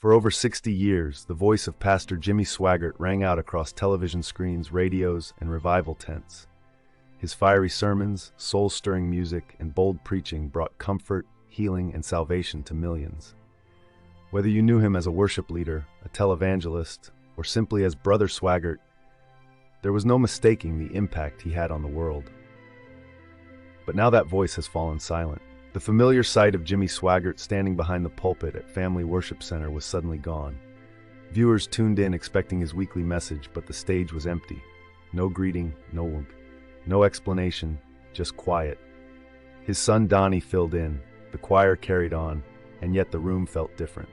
For over 60 years, the voice of Pastor Jimmy Swaggart rang out across television screens, radios, and revival tents. His fiery sermons, soul-stirring music, and bold preaching brought comfort, healing, and salvation to millions. Whether you knew him as a worship leader, a televangelist, or simply as Brother Swaggart, there was no mistaking the impact he had on the world. But now that voice has fallen silent. The familiar sight of Jimmy Swaggart standing behind the pulpit at Family Worship Center was suddenly gone. Viewers tuned in expecting his weekly message, but the stage was empty. No greeting, no explanation, just quiet. His son Donnie filled in, the choir carried on, and yet the room felt different.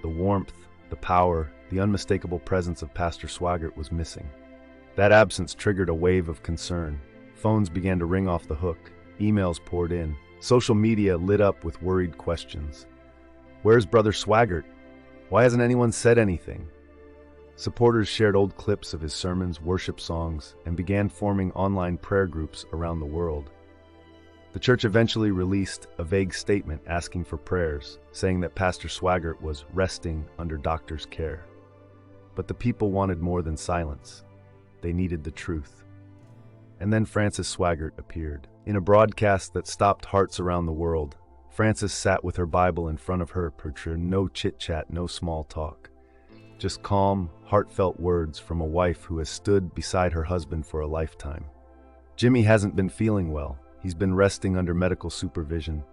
The warmth, the power, the unmistakable presence of Pastor Swaggart was missing. That absence triggered a wave of concern. Phones began to ring off the hook, emails poured in. Social media lit up with worried questions. Where's Brother Swaggart? Why hasn't anyone said anything? Supporters shared old clips of his sermons, worship songs, and began forming online prayer groups around the world. The church eventually released a vague statement asking for prayers, saying that Pastor Swaggart was resting under doctor's care. But the people wanted more than silence. They needed the truth. And then Frances Swaggart appeared. In a broadcast that stopped hearts around the world, Frances sat with her Bible in front of her, no chit-chat, no small talk. Just calm, heartfelt words from a wife who has stood beside her husband for a lifetime. Jimmy hasn't been feeling well. He's been resting under medical supervision.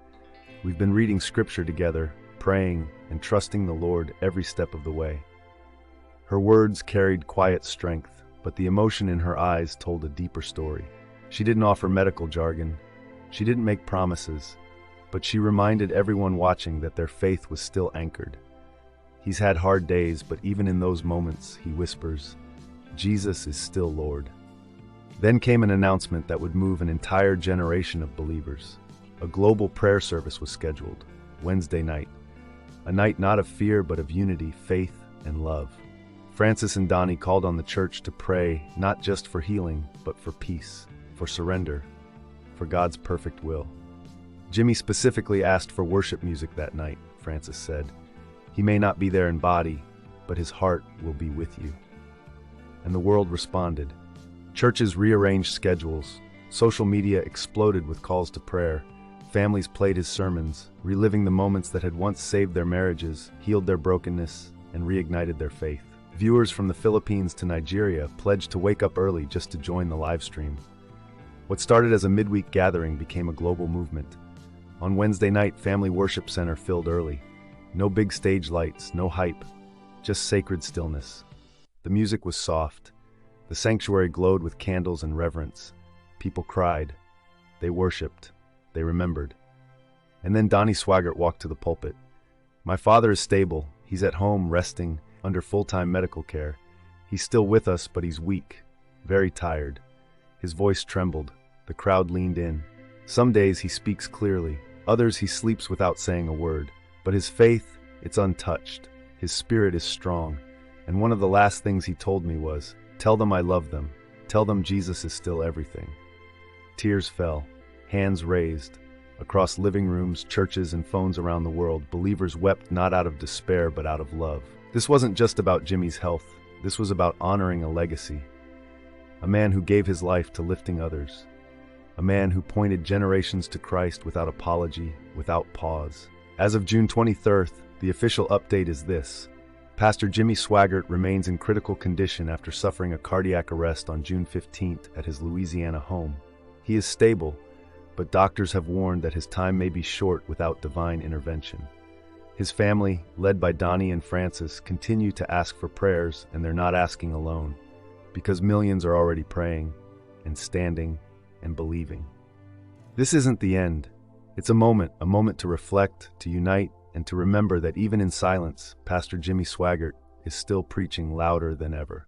We've been reading scripture together, praying, and trusting the Lord every step of the way. Her words carried quiet strength, but the emotion in her eyes told a deeper story. She didn't offer medical jargon. She didn't make promises, but she reminded everyone watching that their faith was still anchored. He's had hard days, but even in those moments, he whispers, Jesus is still Lord. Then came an announcement that would move an entire generation of believers. A global prayer service was scheduled, Wednesday night. A night not of fear, but of unity, faith, and love. Frances and Donnie called on the church to pray not just for healing, but for peace, for surrender, for God's perfect will. Jimmy specifically asked for worship music that night, Frances said. He may not be there in body, but his heart will be with you. And the world responded. Churches rearranged schedules. Social media exploded with calls to prayer. Families played his sermons, reliving the moments that had once saved their marriages, healed their brokenness, and reignited their faith. Viewers from the Philippines to Nigeria pledged to wake up early just to join the live stream. What started as a midweek gathering became a global movement. On Wednesday night, Family Worship Center filled early. No big stage lights, no hype, just sacred stillness. The music was soft. The sanctuary glowed with candles and reverence. People cried. They worshiped. They remembered. And then Donnie Swaggart walked to the pulpit. My father is stable. He's at home, resting, under full-time medical care. He's still with us, but he's weak, very tired. His voice trembled. The crowd leaned in. Some days he speaks clearly. Others he sleeps without saying a word. But his faith, it's untouched. His spirit is strong. And one of the last things he told me was, tell them I love them. Tell them Jesus is still everything. Tears fell. Hands raised. Across living rooms, churches, and phones around the world, believers wept not out of despair but out of love. This wasn't just about Jimmy's health. This was about honoring a legacy. A man who gave his life to lifting others. A man who pointed generations to Christ without apology, without pause. As of June 23rd, the official update is this. Pastor Jimmy Swaggart remains in critical condition after suffering a cardiac arrest on June 15th at his Louisiana home. He is stable, but doctors have warned that his time may be short without divine intervention. His family, led by Donnie and Frances, continue to ask for prayers, and they're not asking alone, because millions are already praying and standing and believing. This isn't the end. It's a moment to reflect, to unite, and to remember that even in silence, Pastor Jimmy Swaggart is still preaching louder than ever.